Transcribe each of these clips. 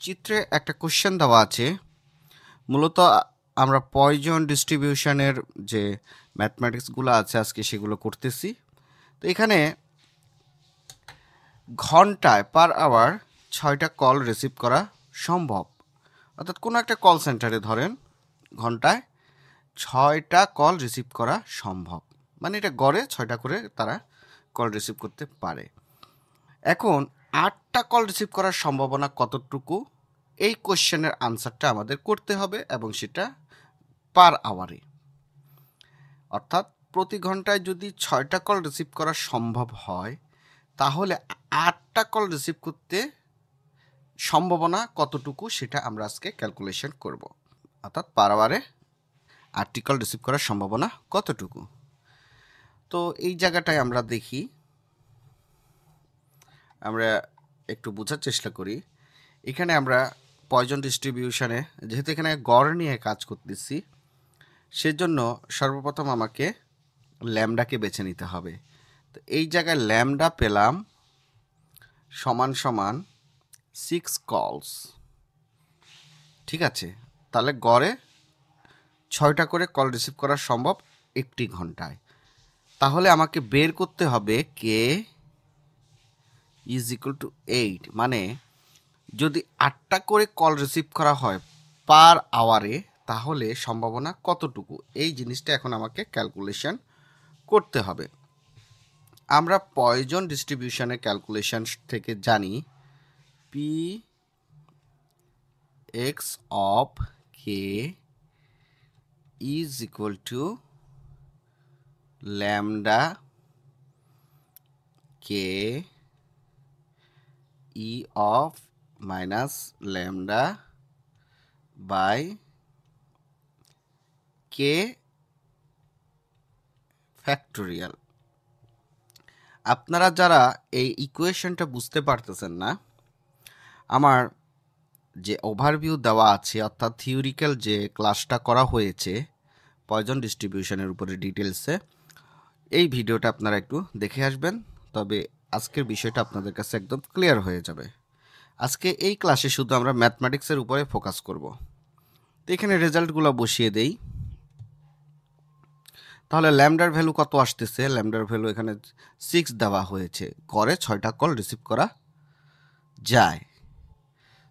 চিত্রে একটা কোশ্চেন দেওয়া আছে। মূলত আমরা পয়জন ডিস্ট্রিবিউশনের যে ম্যাথমেটিক্সগুলো আছে আজকে সেগুলো করতেছি। তো এখানে ঘন্টায় পার আওয়ার 6টা কল রিসিভ করা সম্ভব। অর্থাৎ কোনো একটা কল সেন্টারে ধরেন ঘন্টায় 6টা কল রিসিভ করা সম্ভব, মানে এটা গড়ে 6টা করে তারা কল রিসিভ করতে পারে। এখন 8টা কল রিসিভ করার সম্ভাবনা কতটুকু, এই কোশ্চেনের আনসারটা আমাদের করতে হবে এবং সেটা পার আওয়ারে। অর্থাৎ প্রতি ঘন্টায় যদি 6টা কল রিসিভ করা সম্ভব হয় তাহলে 8টা কল রিসিভ করতে সম্ভাবনা কতটুকু সেটা আমরা আজকে ক্যালকুলেশন করব। অর্থাৎ পার আওয়ারে 8টি কল রিসিভ করার সম্ভাবনা কতটুকু। তো এই জায়গাটায় আমরা দেখি, আমরা একটু বোঝার চেষ্টা করি। এখানে আমরা পয়জন ডিস্ট্রিবিউশনে যেহেতু এখানে গড় নিয়ে কাজ করতেছি, সেজন্য সর্বপ্রথম আমাকে ল্যামডাকে বেছে নিতে হবে। তো এই জায়গায় ল্যামডা পেলাম সমান সমান 6 কলস। ঠিক আছে, তাহলে গড়ে 6টা করে কল রিসিভ করা সম্ভব একটি ঘন্টায়। তাহলে আমাকে বের করতে হবে কে ইজ ইকুয়াল টু 8, মানে যদি 8টা করে কল রিসিভ করা হয় পার আওয়ারে তাহলে সম্ভাবনা কতটুকু, এই জিনিসটা এখন আমাকে ক্যালকুলেশন করতে হবে। আমরা পয়জন ডিস্ট্রিবিউশনের ক্যালকুলেশন থেকে জানি P X of K is equal to lambda K e of minus lambda by K factorial. আপনারা যারা এই ইকুয়েশনটা বুঝতে পারতেছেন না, আমার যে ওভারভিউ দেওয়া আছে অর্থাৎ থিওরিক্যাল যে ক্লাসটা করা হয়েছে পয়জন ডিস্ট্রিবিউশনের উপরে ডিটেলসে, এই ভিডিওটা আপনারা একটু দেখে আসবেন, তবে আজকের বিষয়টা আপনাদের কাছে একদম ক্লিয়ার হয়ে যাবে। আজকে এই ক্লাসে শুধু আমরা ম্যাথমেটিক্সের উপরে ফোকাস করব। তো এখানে রেজাল্টগুলো বসিয়ে দেই। তাহলে ল্যামডার ভ্যালু কত আসতেছে, ল্যামডার ভ্যালু এখানে 6 দেওয়া হয়েছে, গড়ে 6টা কল রিসিভ করা যায়।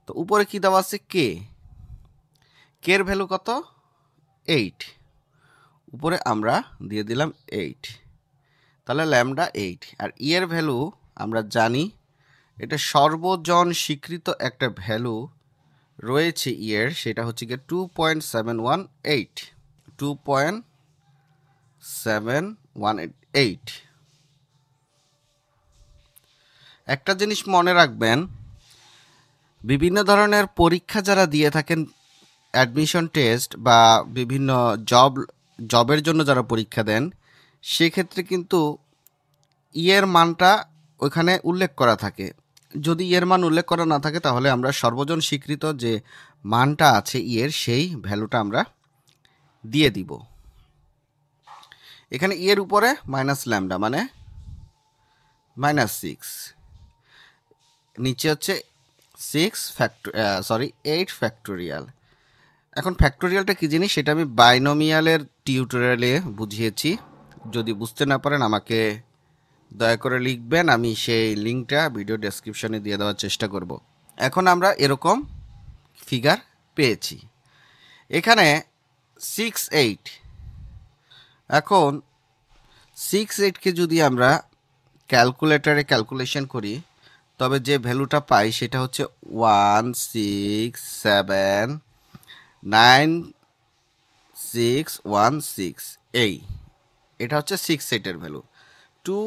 তো উপরে কি দেওয়া আছে কে, কের ভ্যালু কত 8, উপরে আমরা দিয়ে দিলাম 8, তাহলে ল্যামডা 8। আর ই এর ভ্যালু আমরা জানি এটা সর্বজন স্বীকৃত একটা ভ্যালু রয়েছে ই এর, সেটা হচ্ছে গিয়ে 2.718 2.718। একটা জিনিস মনে রাখবেন, বিভিন্ন ধরনের পরীক্ষা যারা দিয়ে থাকেন, অ্যাডমিশন টেস্ট বা বিভিন্ন জবের জন্য যারা পরীক্ষা দেন, সেক্ষেত্রে কিন্তু ইয়ের মানটা ওইখানে উল্লেখ করা থাকে। যদি ইয়ের মান উল্লেখ করা না থাকে তাহলে আমরা সর্বজন স্বীকৃত যে মানটা আছে ইয়ের, সেই ভ্যালুটা আমরা দিয়ে দিব। এখানে ইয়ের উপরে মাইনাস ল্যামডা মানে -6, নিচে হচ্ছে 8 ফ্যাক্টোরিয়াল। এখন ফ্যাক্টোরিয়ালটা কী জিনিস সেটা আমি বাইনোমিয়ালের টিউটোরিয়ালে বুঝিয়েছি। যদি বুঝতে না পারেন আমাকে দয়া করে লিখবেন, আমি সেই লিঙ্কটা ভিডিও ডেসক্রিপশনে দিয়ে দেওয়ার চেষ্টা করব। এখন আমরা এরকম ফিগার পেয়েছি। এখানে 6 8, এখন 6 8কে যদি আমরা ক্যালকুলেটরে ক্যালকুলেশন করি তবে যে ভ্যালুটা পাই সেটা হচ্ছে 1679616, এটা হচ্ছে 6 8-এর ভ্যালু। 2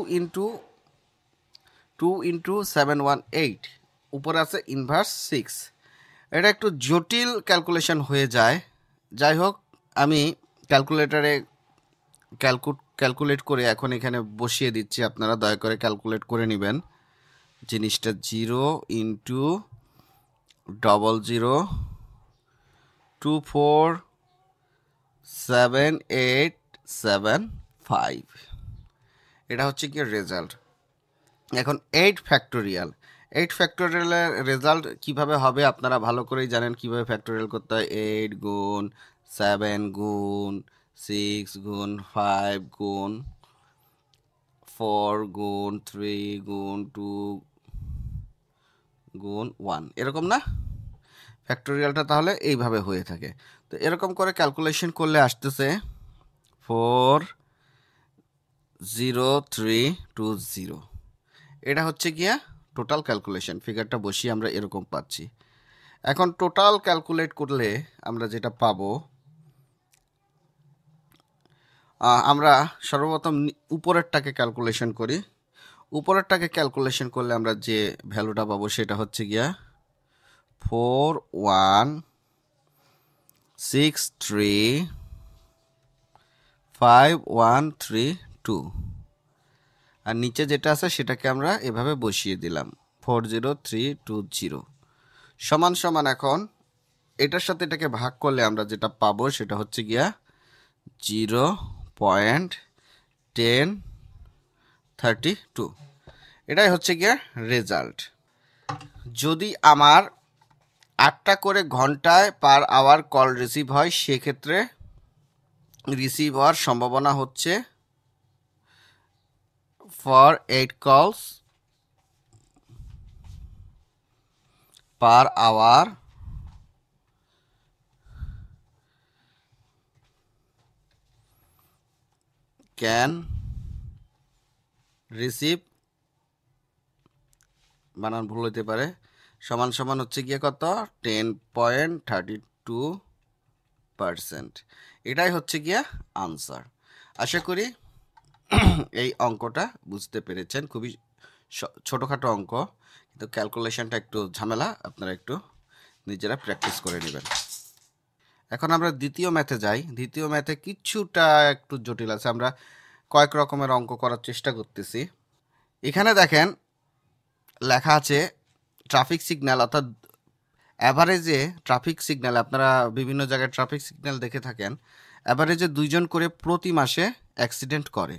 ইন্টু 718, উপরে আছে ইনভার্স 6। এটা একটু জটিল ক্যালকুলেশন হয়ে যায়। যাই হোক, আমি ক্যালকুলেটরে ক্যালকুলেট করে এখন এখানে বসিয়ে দিচ্ছি, আপনারা দয়া করে ক্যালকুলেট করে নেবেন জিনিসটা। 0 ইন্টু 00247875, এটা হচ্ছে কি রেজাল্ট। এখন 8 ফ্যাক্টোরিয়াল, 8 ফ্যাক্টোরিয়ালের রেজাল্ট কিভাবে হবে আপনারা ভালো করেই জানেন কিভাবে ফ্যাক্টোরিয়াল করতে হয়। 8 গুণ 7 গুণ 6 গুণ 5 গুণ 4 গুণ 3 গুণ 2 গুণ 1 এরকম না? ফ্যাক্টোরিয়ালটা তাহলে এইভাবে হয়ে থাকে। তো এরকম করে ক্যালকুলেশন করলে আসতেছে 40320। এটা হচ্ছে গিয়া টোটাল ক্যালকুলেশন। ফিগারটা বসিয়ে আমরা এরকম পাচ্ছি। এখন টোটাল ক্যালকুলেট করলে আমরা যেটা পাবো, আমরা সর্বপ্রথম উপরেরটাকে ক্যালকুলেশন করি। উপরেরটাকে ক্যালকুলেশন করলে আমরা যে ভ্যালুটা পাবো সেটা হচ্ছে গিয়া 4163513 আর নিচে যেটা আছে সেটাকে আমরা এভাবে বসিয়ে দিলাম 40320 সমান সমান। এখন এটার সাথে এটাকে ভাগ করলে আমরা যেটা পাবো সেটা হচ্ছে গিয়া 0.1032। এটাই হচ্ছে গিয়া রেজাল্ট। যদি আমার 8টা করে ঘন্টায় পার আওয়ার কল রিসিভ হয়, সেক্ষেত্রে রিসিভ হওয়ার সম্ভাবনা হচ্ছে ফর 8 কলস পার আওয়ার ক্যান রিসিভ, বানান ভুল হতে পারে, সমান সমান হচ্ছে গিয়ে কত 10.32%। এটাই হচ্ছে গিয়া আনসার। আশা করি এই অঙ্কটা বুঝতে পেরেছেন। খুবই ছোটোখাটো অঙ্ক, কিন্তু ক্যালকুলেশনটা একটু ঝামেলা, আপনারা একটু নিজেরা প্র্যাকটিস করে নেবেন। এখন আমরা দ্বিতীয় ম্যাথে যাই। দ্বিতীয় ম্যাথে কিছুটা একটু জটিল আছে, আমরা কয়েক রকমের অঙ্ক করার চেষ্টা করতেছি। এখানে দেখেন লেখা আছে ট্রাফিক সিগন্যাল, অর্থাৎ অ্যাভারেজে ট্রাফিক সিগন্যাল, আপনারা বিভিন্ন জায়গায় ট্রাফিক সিগন্যাল দেখে থাকেন, অ্যাভারেজে 2 জন করে প্রতি মাসে অ্যাক্সিডেন্ট করে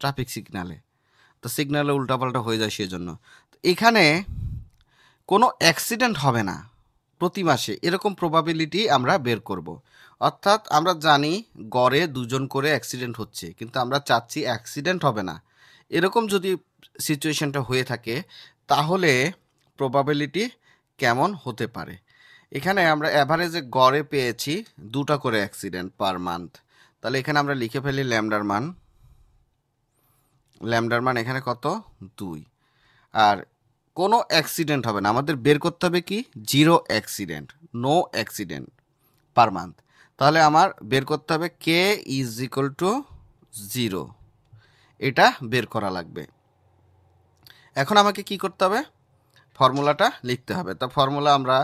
ট্রাফিক সিগন্যালে। তো সিগন্যালে উল্টাপাল্টা হয়ে যায় সেজন্য। এখানে কোনো অ্যাক্সিডেন্ট হবে না প্রতি মাসে, এরকম প্রবাবিলিটি আমরা বের করব। অর্থাৎ আমরা জানি গড়ে 2 জন করে অ্যাক্সিডেন্ট হচ্ছে, কিন্তু আমরা চাচ্ছি অ্যাক্সিডেন্ট হবে না। এরকম যদি সিচুয়েশনটা হয়ে থাকে তাহলে প্রবাবিলিটি কেমন হতে পারে। এখানে আমরা অ্যাভারেজে গড়ে পেয়েছি 2টা করে অ্যাক্সিডেন্ট পার মান্থ। তাহলে এখানে আমরা লিখে ফেলি ল্যামডার মান এখানে কত 2। আর কোনো অ্যাক্সিডেন্ট হবে না, আমাদের বের করতে হবে কি 0 accident, no accident per month. তাহলে আমার বের করতে হবে কে ইজ ইকুয়াল টু 0, এটা বের করা লাগবে। এখন আমাকে কি করতে হবে, ফর্মুলাটা লিখতে হবে। তো ফর্মুলা আমরা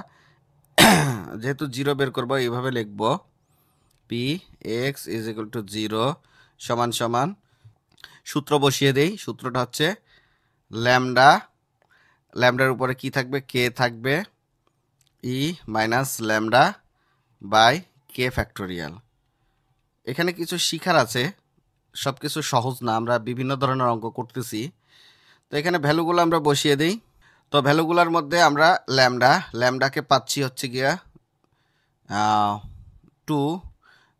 যেহেতু 0 বের করবো এইভাবে লিখব, P x is equal two 0 সমান সমান, সূত্র বসিয়ে দেই। সূত্রটা হচ্ছে ল্যামডার উপরে কি থাকবে, কে থাকবে, e minus lambda by K factorial. এখানে কিছু শিখার আছে, সব কিছু সহজ না, আমরা বিভিন্ন ধরনের অঙ্ক করতেছি। তো এখানে ভ্যালুগুলো আমরা বসিয়ে দিই। তো ভ্যালুগুলোর মধ্যে আমরা ল্যামডাকে পাচ্ছি হচ্ছে গিয়া 2,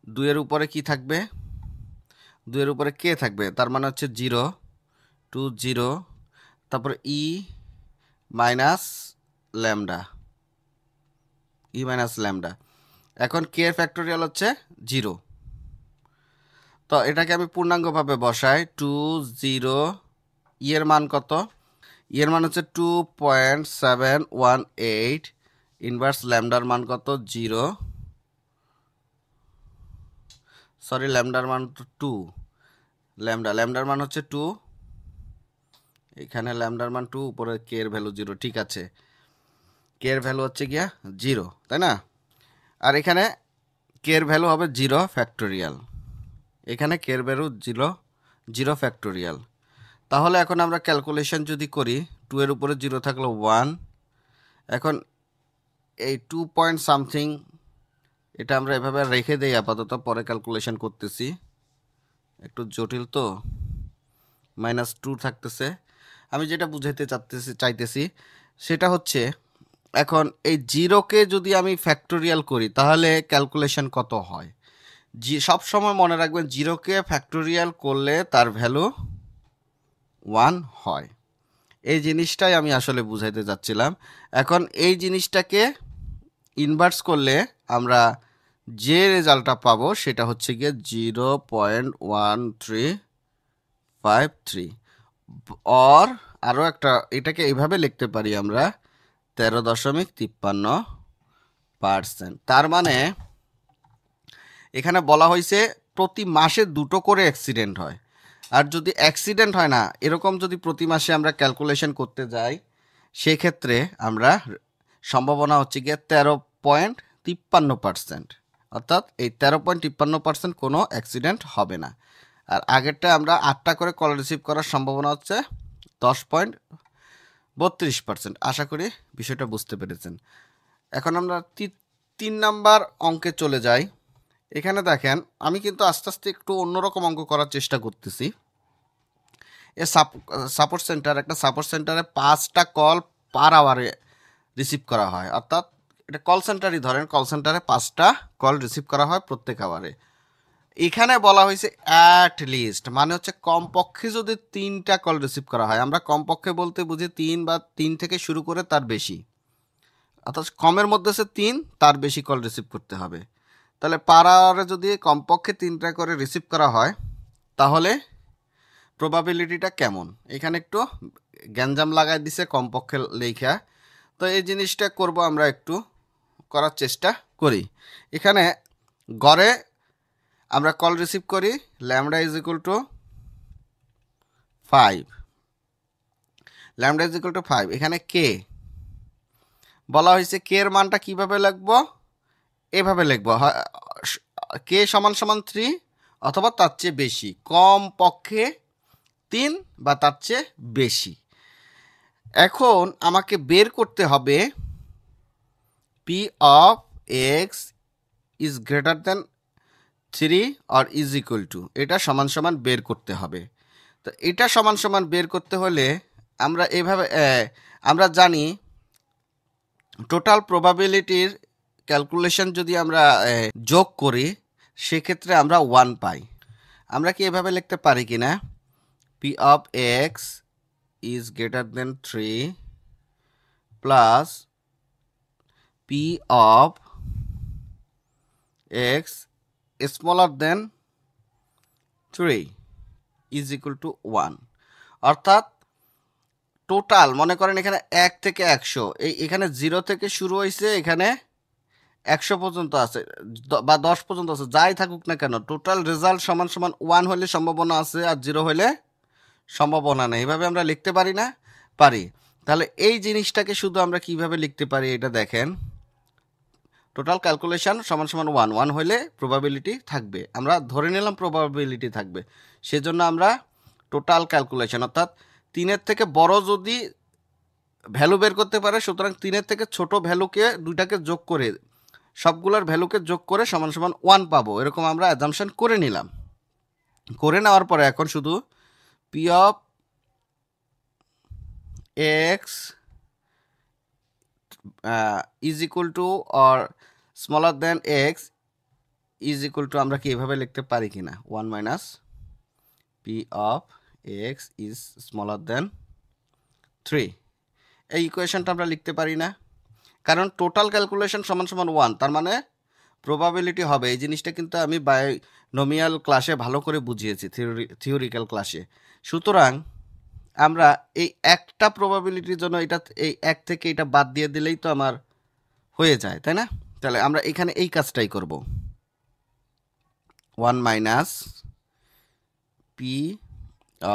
2-এর উপরে কি থাকবে, 2-এর উপরে কে থাকবে, তার মানে হচ্ছে 0 2 0, তারপর ই মাইনাস ল্যামডা, এখন কে এর ফ্যাক্টোরিয়াল হচ্ছে 0। তো এটাকে আমি পূর্ণাঙ্গভাবে বসাই 2 0, ই এর মান কত, ই এর মান হচ্ছে 2.718, ইনভার্স ল্যামডার মান কত 0, সরি ল্যামডার মান 2, ল্যামডার মান হচ্ছে 2, এখানে ল্যামডার মান 2, উপরে কে এর ভ্যালু 0। ঠিক আছে, কে এর ভ্যালু হচ্ছে গিয়া 0, তাই না? আর এখানে কে এর ভ্যালু হবে 0 ফ্যাক্টোরিয়াল, এখানে কে এর ভ্যালু 0 ফ্যাক্টোরিয়াল। তাহলে এখন আমরা ক্যালকুলেশন যদি করি, 2 এর উপরে 0 থাকলো 1, এখন এই 2 পয়েন্ট সামথিং এটা আমরা এভাবে রেখে দেই আপাতত, পরে ক্যালকুলেশন করতেছি, একটু জটিল তো, -2 থাকতেছে। আমি যেটা বুঝাইতে চাইতেছি সেটা হচ্ছে এখন এই জিরোকে যদি আমি ফ্যাক্টোরিয়াল করি তাহলে ক্যালকুলেশন কত হয়। সব সময় মনে রাখবেন জিরোকে ফ্যাক্টোরিয়াল করলে তার ভ্যালু 1 হয়। এই জিনিসটাই আমি আসলে বুঝাইতে যাচ্ছিলাম। এখন এই জিনিসটাকে ইনভার্স করলে আমরা যে রেজাল্টটা পাবো সেটা হচ্ছে গিয়ে 0.1353 অর আরও একটা, এটাকে এইভাবে লিখতে পারি আমরা 13.53%। তার মানে এখানে বলা হয়েছে প্রতি মাসে 2টো করে অ্যাক্সিডেন্ট হয়। আর যদি অ্যাক্সিডেন্ট হয় না, এরকম যদি প্রতি মাসে আমরা ক্যালকুলেশন করতে যাই, সেক্ষেত্রে আমরা সম্ভাবনা হচ্ছে গিয়ে 13.53%, অর্থাৎ এই 13.53% কোনো অ্যাক্সিডেন্ট হবে না। আর আগেরটা আমরা 8টা করে কল রিসিভ করার সম্ভাবনা হচ্ছে 10.32%। আশা করি বিষয়টা বুঝতে পেরেছেন। এখন আমরা 3 নাম্বার অঙ্কে চলে যাই। এখানে দেখেন আমি কিন্তু আস্তে আস্তে একটু অন্যরকম অঙ্ক করার চেষ্টা করতেছি। সাপোর্ট সেন্টার, একটা সাপোর্ট সেন্টারে 5টা কল পার আওয়ারে রিসিভ করা হয়, অর্থাৎ এটা কল সেন্টারই ধরেন, কল সেন্টারে 5টা কল রিসিভ করা হয় প্রত্যেক আওয়ারে। এখানে বলা হয়েছে অ্যাট লিস্ট, মানে হচ্ছে কমপক্ষে যদি 3টা কল রিসিভ করা হয়। আমরা কমপক্ষে বলতে বুঝি 3 বা 3 থেকে শুরু করে তার বেশি, অর্থাৎ কমের মধ্যে সে 3, তার বেশি কল রিসিভ করতে হবে। তাহলে পার আওয়ারে যদি কমপক্ষে 3টা করে রিসিভ করা হয় তাহলে প্রবাবিলিটিটা কেমন। এখানে একটু গ্যাঞ্জাম লাগাই দিছে কমপক্ষে লেখা। তো এই জিনিসটা করব, আমরা একটু করার চেষ্টা করি। এখানে গড়ে আমরা কল রিসিভ করি lambda is equal two 5, lambda is equal two 5। এখানে কে বলা হয়েছে, কে এর মানটা কিভাবে লিখবো, এভাবে লিখবো, কে সমান সমান 3 অথবা তার চেয়ে বেশি, কম পক্ষে 3 বা তার চেয়ে বেশি। এখন আমাকে বের করতে হবে P of X is greater than 3 or is equal two, এটা সমান সমান বের করতে হবে। তো এটা সমান সমান বের করতে হলে আমরা এইভাবে আমরা জানি টোটাল প্রবাবিলিটির ক্যালকুলেশন যদি আমরা যোগ করি সেক্ষেত্রে আমরা 1 পাই। আমরা কি এভাবে লিখতে পারি কি না, P of X is greater than 3 plus P of x smaller then 3 is equal two 1। অর্থাৎ টোটাল মনে করেন এখানে 1 থেকে 100, এখানে 0 থেকে শুরু হয়েছে, এখানে 100 পর্যন্ত আছে বা 10 পর্যন্ত আছে, যাই থাকুক না কেন টোটাল রেজাল্ট সমান সমান 1 হলে সম্ভাবনা আছে আর 0 হলে সম্ভাবনা নেই। এভাবে আমরা লিখতে পারি না, পারি। তাহলে এই জিনিসটাকে শুধু আমরা কিভাবে লিখতে পারি এটা দেখেন, টোটাল ক্যালকুলেশন সমান সমান 1 হলে প্রবাবিলিটি থাকবে, আমরা ধরে নিলাম প্রবাবিলিটি থাকবে, সেজন্য আমরা টোটাল ক্যালকুলেশন অর্থাৎ 3-এর থেকে বড় যদি ভ্যালু বের করতে পারে, সুতরাং 3-এর থেকে ছোট ভ্যালুকে দুইটাকে যোগ করে সবগুলোর ভ্যালুকে যোগ করে সমান সমান 1 পাবো, এরকম আমরা অ্যাজাম্পশন করে নিলাম। করে নেওয়ার পরে এখন শুধু P of X is equal two or smaller then x is equal to, আমরা কি এভাবে লিখতে পারি কি না, 1 minus P of X is smaller দেন 3, এই ইকুয়েশনটা আমরা লিখতে পারি না, কারণ টোটাল ক্যালকুলেশন সমান সমান 1, তার মানে প্রবাবিলিটি হবে। এই জিনিসটা কিন্তু আমি বাইনোমিয়াল ক্লাসে ভালো করে বুঝিয়েছি, থিওরিক্যাল ক্লাসে। সুতরাং আমরা এই একটা প্রবাবিলিটির জন্য এটা এই 1 থেকে এটা বাদ দিয়ে দিলেই তো আমার হয়ে যায়, তাই না? তাহলে আমরা এখানে এই কাজটাই করব, 1 minus P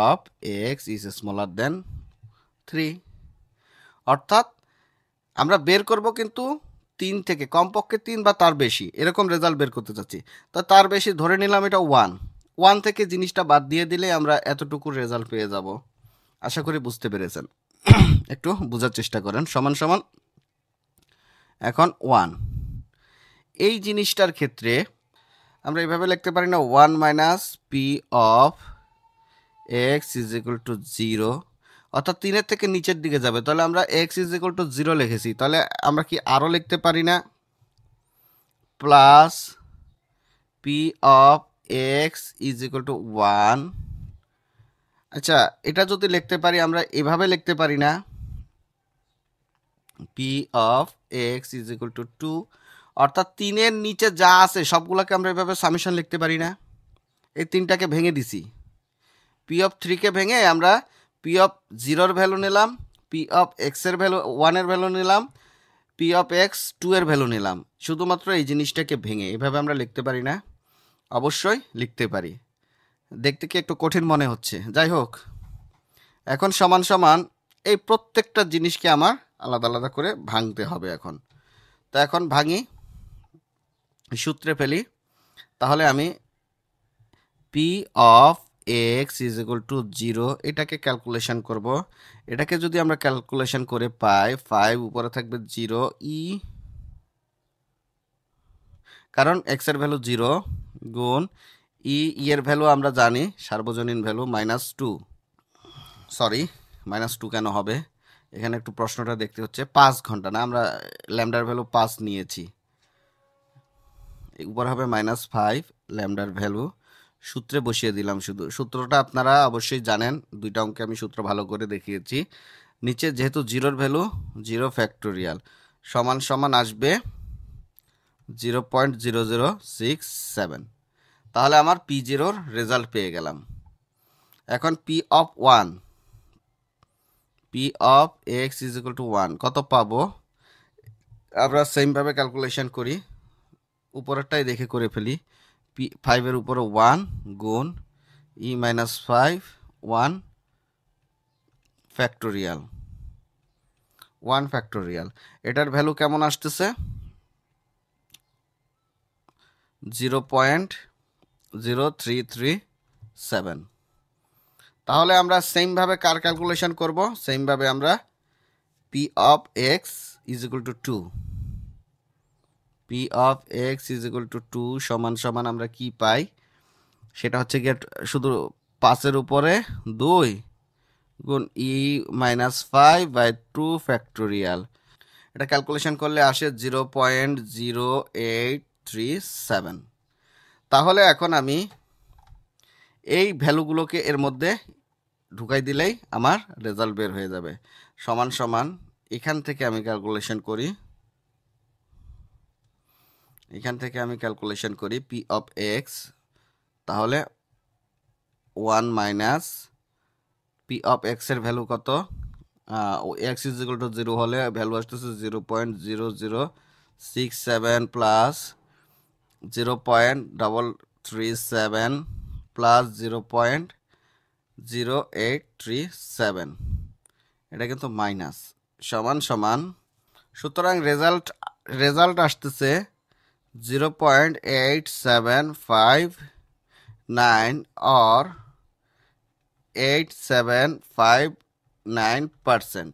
of X is smaller দেন 3, অর্থাৎ আমরা বের করব কিন্তু 3 থেকে কমপক্ষে 3 বা তার বেশি, এরকম রেজাল্ট বের করতে চাচ্ছি। তো তার বেশি ধরে নিলাম এটা 1 থেকে জিনিসটা বাদ দিয়ে দিলে আমরা এতটুকু রেজাল্ট পেয়ে যাব। আশা করি বুঝতে পেরেছেন, একটু বোঝার চেষ্টা করেন। সমান সমান এখন 1, এই জিনিসটার ক্ষেত্রে আমরা এভাবে লিখতে পারি না, 1 minus P of X is equal two 0, অর্থাৎ 3-এর থেকে নিচের দিকে যাবে। তাহলে আমরা x ইজ ইকুয়াল টু 0 লিখেছি, তাহলে আমরা কি আরও লিখতে পারি না? Plus P of X is equal two 1। আচ্ছা, এটা যদি লিখতে পারি আমরা এভাবে লিখতে পারি না? P of X is equal two 2, অর্থাৎ 3-এর নিচে যা আছে সবগুলোকে আমরা এভাবে সামেশন লিখতে পারি না? এই 3টাকে ভেঙে দিছি। পি অফ 3কে ভেঙে আমরা পি অফ 0-এর ভ্যালু নিলাম, পি অফ এক্সের ভ্যালু 1-এর ভ্যালু নিলাম, পি অফ এক্স 2-এর ভ্যালু নিলাম। শুধুমাত্র এই জিনিসটাকে ভেঙে এভাবে আমরা লিখতে পারি না? অবশ্যই লিখতে পারি। দেখতে কি একটু কঠিন মনে হচ্ছে? যাই হোক, এখন সমান সমান এই প্রত্যেকটা জিনিসকে আমার আলাদা আলাদা করে ভাঙতে হবে এখন। তো এখন ভাঙি, সূত্রে ফেলি। তাহলে আমি P of X is equal two 0 এটাকে ক্যালকুলেশন করব। এটাকে যদি আমরা ক্যালকুলেশন করে পাই 5, উপরে থাকবে 0 ই, কারণ এক্স এর ভ্যালু 0 গুণ ই এর ভ্যালু আমরা জানি সার্বজনীন ভ্যালু -2। সরি, -2 কেন হবে? এখানে একটু প্রশ্নটা দেখতে হচ্ছে। 5 ঘন্টা না, আমরা ল্যামডার ভ্যালু 5 নিয়েছি। উপর হবে -5 ল্যামডার ভ্যালু। সূত্রে বসিয়ে দিলাম শুধু। সূত্রটা আপনারা অবশ্যই জানেন, দুইটা অঙ্কে আমি সূত্র ভালো করে দেখিয়েছি। নিচে যেহেতু 0-এর ভ্যালু 0 ফ্যাক্টোরিয়াল সমান সমান আসবে 0.0067। তাহলে আমার P0-র রেজাল্ট পেয়ে গেলাম। এখন P of 1, P of X is equal two 1 কত পাবো? আমরা সেমভাবে ক্যালকুলেশন করি, উপরেরটাই দেখে করে ফেলি। পি 5-এর উপরে 1 গুণ ই -5 1 ফ্যাক্টোরিয়াল 1 ফ্যাক্টোরিয়াল। এটার ভ্যালু কেমন আসতেছে? 0.0337। তাহলে আমরা সেমভাবে কার ক্যালকুলেশন করব? সেমভাবে আমরা P of X is equal two 2, P of X is equal two 2 সমান সমান আমরা কি পাই? সেটা হচ্ছে গিয়ে শুধু 5-এর উপরে 2 গুণ ই -5/2 ফ্যাক্টোরিয়াল। এটা ক্যালকুলেশন করলে আসে 0.0837। তাহলে এখন আমি এই ভ্যালুগুলোকে এর মধ্যে ঢুকাই দিলেই আমার রেজাল্ট বের হয়ে যাবে। সমান সমান এখান থেকে আমি ক্যালকুলেশন করি, পি অফ এক্স। তাহলে 1 মাইনাস পি অফ এক্সের ভ্যালু কত? এক্স ইজ ইকুয়াল টু 0 হলে ভ্যালু আসতেছে 0.0067 প্লাস 0.337 প্লাস 0.0837। এটা কিন্তু মাইনাস, সমান সমান। সুতরাং রেজাল্ট আসতেছে 0.8759 or 8759%।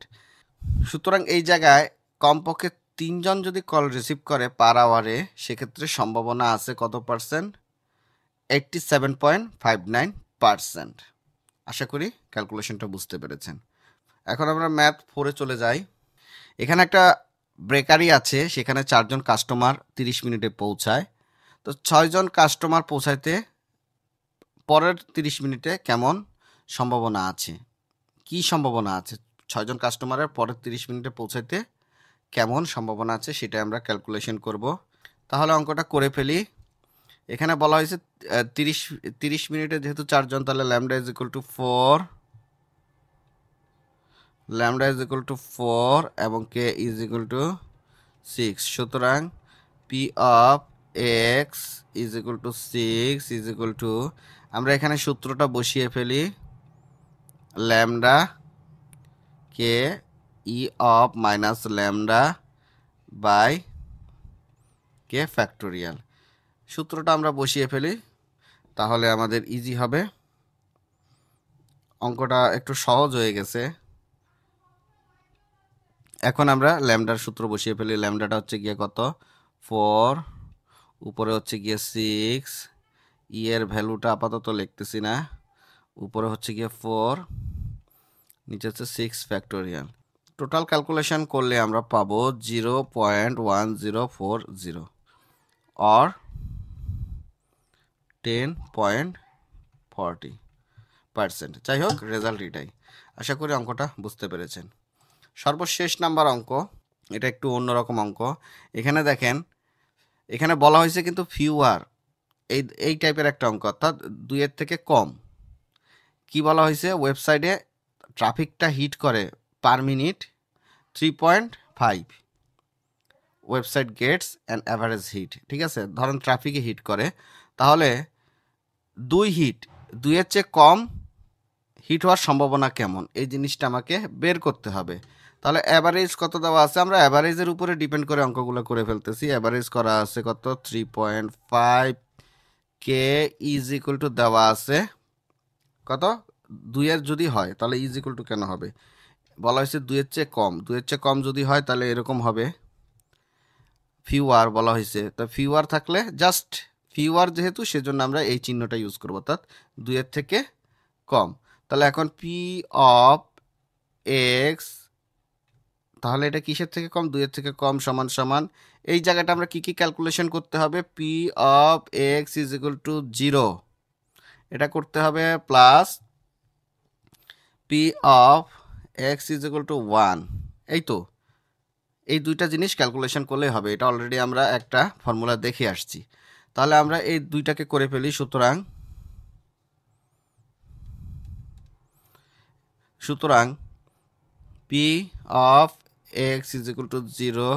সুতরাং এই জায়গায় কমপক্ষে 3 জন যদি কল রিসিভ করে পার আওয়ারে, সেক্ষেত্রে সম্ভাবনা আছে কত পার্সেন্ট? 87.59%। আশা করি ক্যালকুলেশনটা বুঝতে পেরেছেন। এখন আমরা ম্যাথ 4-এ চলে যাই। এখানে একটা বেকারি আছে, সেখানে 4 জন কাস্টমার 30 মিনিটে পৌঁছায়। তো 6 জন কাস্টমার পৌঁছাইতে পরের 30 মিনিটে কেমন সম্ভাবনা আছে? কি সম্ভাবনা আছে? 6 জন কাস্টমারের পরের 30 মিনিটে পৌঁছাইতে কেমন সম্ভাবনা আছে সেটা আমরা ক্যালকুলেশন করব। তাহলে অঙ্কটা করে ফেলি। এখানে বলা হয়েছে 30 মিনিটে যেহেতু 4 জন, তাহলে ল্যামডা ইজ ইকুয়াল টু 4 এবং কে ইজ ইকুয়াল টু 6। সুতরাং P of X is equal to 6 is equal to, আমরা এখানে সূত্রটা বসিয়ে ফেলি, lambda K e of minus lambda by K factorial. সূত্রটা আমরা বসিয়ে ফেলি, তাহলে আমাদের ইজি হবে। অঙ্কটা একটু সহজ হয়ে গেছে। এখন আমরা ল্যামডার সূত্র বসিয়ে ফেলি। ল্যামডাটা হচ্ছে গিয়ে কত? 4, উপরে হচ্ছে গিয়ে 6, ই এর ভ্যালুটা আপাতত লিখতেছি না, উপরে হচ্ছে গিয়ে 4, নিচে হচ্ছে 6 ফ্যাক্টোরিয়াল। টোটাল ক্যালকুলেশন করলে আমরা পাবো 0.1040 অর 10.40%। যাই হোক, রেজাল্ট এটাই। আশা করি অঙ্কটা বুঝতে পেরেছেন। সর্বশেষ নাম্বার অঙ্ক, এটা একটু অন্যরকম অঙ্ক। এখানে দেখেন, এখানে বলা হয়েছে কিন্তু ফিউয়ার, এই টাইপের একটা অঙ্ক, অর্থাৎ 2-এর থেকে কম। কি বলা হয়েছে? ওয়েবসাইটে ট্রাফিকটা হিট করে per minute 3.5, website gets and average hit. ঠিক আছে, ধরেন ট্রাফিকে হিট করে, তাহলে 2-এর চেয়ে কম হিট হওয়ার সম্ভাবনা কেমন, এই জিনিসটা আমাকে বের করতে হবে। তাহলে অ্যাভারেজ কত দেওয়া আছে? আমরা অ্যাভারেজের উপরে ডিপেন্ড করে অঙ্কগুলো করে ফেলতেছি। অ্যাভারেজ করা আছে কত? 3.5 কে ইজ ইকুয়াল টু দেওয়া আছে কত? 2-এর যদি হয় তাহলে ইজ ইকুয়াল টু কেন হবে? বলা হয়েছে 2-এর চেয়ে কম। 2-এর চেয়ে কম যদি হয় তাহলে এরকম হবে, ফিউয়ার বলা হয়েছে। তো ফিউয়ার থাকলে জাস্ট ফিউয়ার যেহেতু, সেজন্য আমরা এই চিহ্নটা ইউজ করবো, অর্থাৎ 2-এর থেকে কম। তাহলে এখন পি অফ এক্স, তাহলে এটা কিসের থেকে কম? 2-এর থেকে কম, সমান সমান এই জায়গাটা আমরা কি কি ক্যালকুলেশন করতে হবে? P of X is equal two 0 এটা করতে হবে, plus P of X is equal two 1। এই তো, এই দুইটা জিনিস ক্যালকুলেশন করলেই হবে। এটা অলরেডি আমরা একটা ফর্মুলা দেখে আসছি। তাহলে আমরা এই দুইটাকে করে ফেলি। সুতরাং P of X is equal two 0,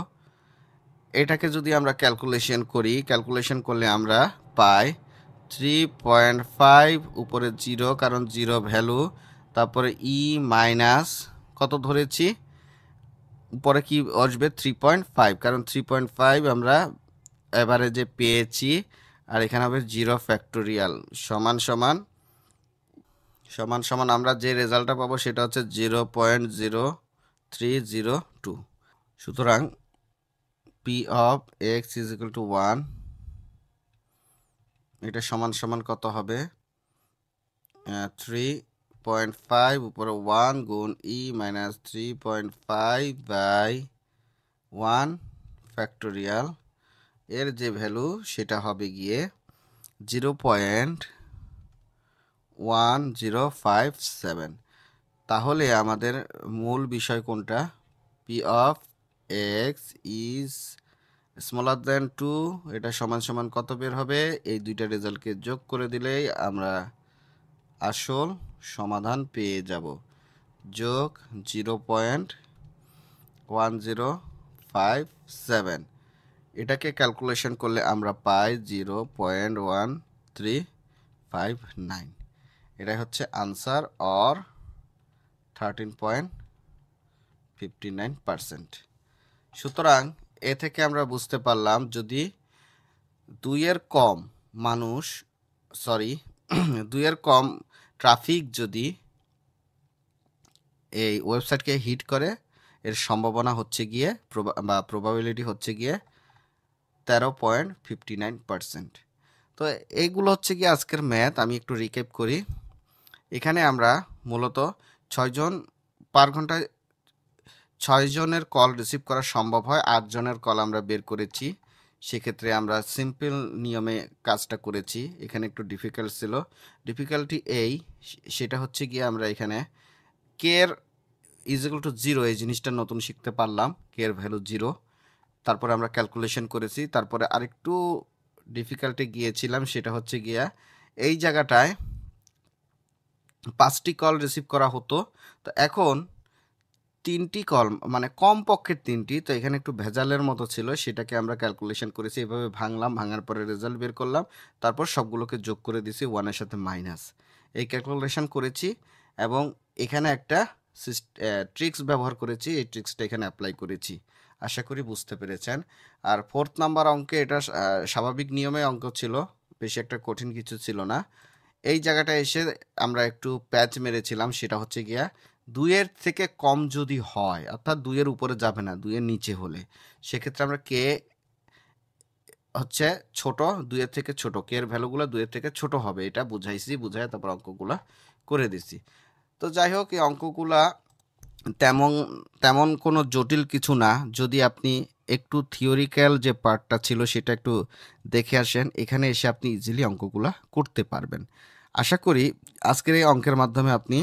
এটাকে যদি আমরা ক্যালকুলেশন করি, ক্যালকুলেশন করলে আমরা পাই 3.5 উপরে 0, কারণ 0 ভ্যালু, তারপরে ই মাইনাস কত ধরেছি, উপরে কি আসবে? 3.5, কারণ 3.5 আমরা এভারেজে পেয়েছি, আর এখানে হবে 0 ফ্যাক্টোরিয়াল সমান সমান আমরা যে রেজাল্টটা পাবো সেটা হচ্ছে 0.0302। সুতরাং P of X is equal two 1, এটা সমান সমান কত হবে? 3.5 উপরে 1 গুণ ই মাইনাস 3.5 বাই 1 ফ্যাক্টোরিয়াল, এর যে ভ্যালু সেটা হবে গিয়ে 0.1057। তাহলে আমাদের মূল বিষয় কোনটা? P of X is smaller দেন 2, এটা সমান সমান কত বের হবে? এই দুইটা রেজাল্টকে যোগ করে দিলেই আমরা আসল সমাধান পেয়ে যাব। যোগ 0.1057, এটাকে ক্যালকুলেশন করলে আমরা পাই 0.1359। এটাই হচ্ছে আনসার, অর 13.59%। সুতরাং এ থেকে আমরা বুঝতে পারলাম, যদি 2-এর কম মানুষ, সরি 2-এর কম ট্রাফিক যদি এই ওয়েবসাইটকে হিট করে, এর সম্ভাবনা হচ্ছে গিয়ে বা প্রবাবিলিটি হচ্ছে গিয়ে 13.59%। তো এইগুলো হচ্ছে গিয়ে আজকের ম্যাথ। আমি একটু রিক্যাপ করি। এখানে আমরা মূলত 6 জন পার ঘন্টায় 6 জনের কল রিসিভ করা সম্ভব হয়, 8 জনের কল আমরা বের করেছি। সেক্ষেত্রে আমরা সিম্পল নিয়মে কাজটা করেছি। এখানে একটু ডিফিকাল্ট ছিল। ডিফিকাল্টি সেটা হচ্ছে গিয়ে আমরা এখানে কের ইজ ইকুয়াল টু 0 এই জিনিসটা নতুন শিখতে পারলাম, কের ভ্যালু 0। তারপরে আমরা ক্যালকুলেশন করেছি। তারপরে আরেকটু ডিফিকাল্টে গিয়েছিলাম, সেটা হচ্ছে গিয়া এই জায়গাটায় 5টি কল রিসিভ করা হতো, তো এখন 3টি কল, মানে কমপক্ষে 3টি। তো এখানে একটু ভেজালের মতো ছিল, সেটাকে আমরা ক্যালকুলেশন করেছি। এভাবে ভাঙলাম, ভাঙার পরে রেজাল্ট বের করলাম, তারপর সবগুলোকে যোগ করে দিছি 1-এর সাথে মাইনাস। এই ক্যালকুলেশন করেছি এবং এখানে একটা ট্রিক্স ব্যবহার করেছি। এই ট্রিক্সটা এখানে অ্যাপ্লাই করেছি। আশা করি বুঝতে পেরেছেন। আর 4th নাম্বার অঙ্কে এটা স্বাভাবিক নিয়মে অঙ্ক ছিল, বেশি একটা কঠিন কিছু ছিল না। এই জায়গাটায় এসে আমরা একটু প্যাচ মেরেছিলাম, সেটা হচ্ছে গিয়া 2-এর থেকে কম যদি হয়, অর্থাৎ 2-এর উপরে যাবে না, 2-এর নিচে হলে, সেক্ষেত্রে আমরা কে হচ্ছে ছোট, 2-এর থেকে ছোট, কে এর ভ্যালুগুলো 2-এর থেকে ছোট হবে, এটা বুঝাই তারপর অঙ্কগুলো করে দিছি। তো যাই হোক, এই অঙ্কগুলা তেমন তেমন কোনো জটিল কিছু না। যদি আপনি একটু থিওরিক্যাল যে পার্টটা ছিল সেটা একটু দেখে আসেন, এখানে এসে আপনি ইজিলি অঙ্কগুলা করতে পারবেন। আশা করি আজকের এই অঙ্কের মাধ্যমে আপনি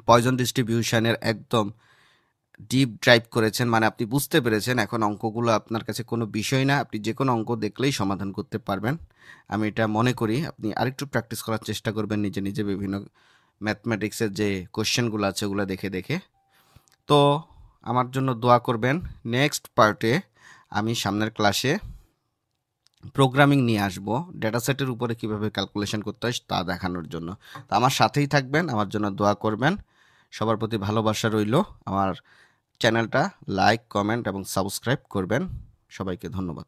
পয়জন ডিস্ট্রিবিউশনের একদম ডিপ ড্রাইভ করেছেন, মানে আপনি বুঝতে পেরেছেন। এখন অঙ্কগুলো আপনার কাছে কোনো বিষয় না, আপনি যে কোনো অঙ্ক দেখলেই সমাধান করতে পারবেন। আমি এটা মনে করি। আপনি আরেকটু প্র্যাকটিস করার চেষ্টা করবেন নিজে নিজে, বিভিন্ন ম্যাথমেটিক্সের যে কোশ্চেনগুলো আছে ওগুলো দেখে দেখে। তো আমার জন্য দোয়া করবেন। নেক্সট পার্টে আমি সামনের ক্লাসে প্রোগ্রামিং নিয়ে আসবো, ডেটা সেটের উপরে কীভাবে ক্যালকুলেশন করতে হয় তা দেখানোর জন্য। তো আমার সাথেই থাকবেন, আমার জন্য দোয়া করবেন। সবার প্রতি ভালোবাসা রইল। আমার চ্যানেলটা লাইক, কমেন্ট এবং সাবস্ক্রাইব করবেন। সবাইকে ধন্যবাদ।